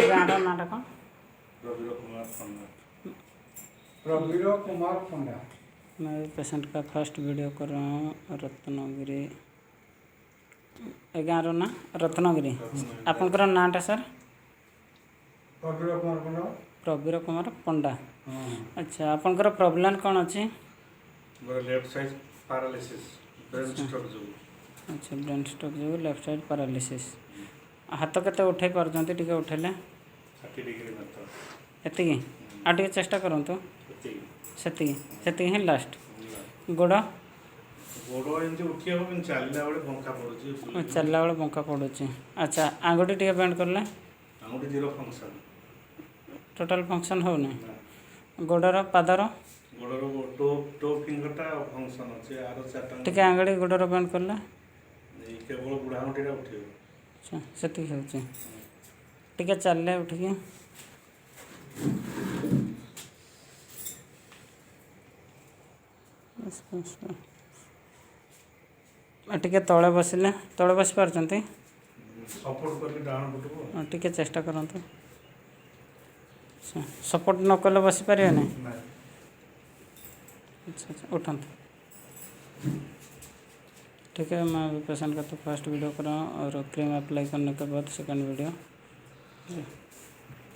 गाँव नाटा कौन प्रवीर कुमार पंडा। मैं पेशेंट का फर्स्ट वीडियो कर रहा हूँ रत्नगिरी गाँव ना रत्नगिरी आपंकर नाटा सर प्रवीर कुमार पंडा। प्रवीर कुमार पंडा। हाँ अच्छा आपंकर प्रोब्लेम कौन अच्छी left side paralysis brain stroke जो अच्छा ब्रेन स्ट्रोक जो लेफ्ट साइड पैरालिसिस हाथ केते उठे पारछंती टिके उठेले 30 डिग्री मेथड एतिकी आ टिके चेष्टा करंतु सेतिकी सेतिकी ही लास्ट गोड़ गोड़ एमती उठी हम कि चलला बेले बंका पड़ुची चलला बेले बंका पड़ुची। अच्छा आंगुठी टिके बेंड करले आंगुठी जीरो फंक्शन टोटल फंक्शन होने गोड़र पादर गोड़र टो टो फिंगरटा फंक्शन अछि आरो चारटा टिके आंगुठी गोड़र बेंड करले केवल बुढ़ा आंगुठीटा उठियो। अच्छा सेतिकी होची टिके चलले उठिकी टिके तले बसिले तले बसी पारछंती सपोर्ट करके डाउन पटको टिके चेष्टा करंतु अच्छा सपोर्ट न कले बसी पारे नहीं नहीं अच्छा अच्छा उठंतु ठीक है। मैं अभी पेशेंट का तो फर्स्ट वीडियो कर रहा हूँ और क्रीम अप्लाई करने के बाद सेकंड वीडियो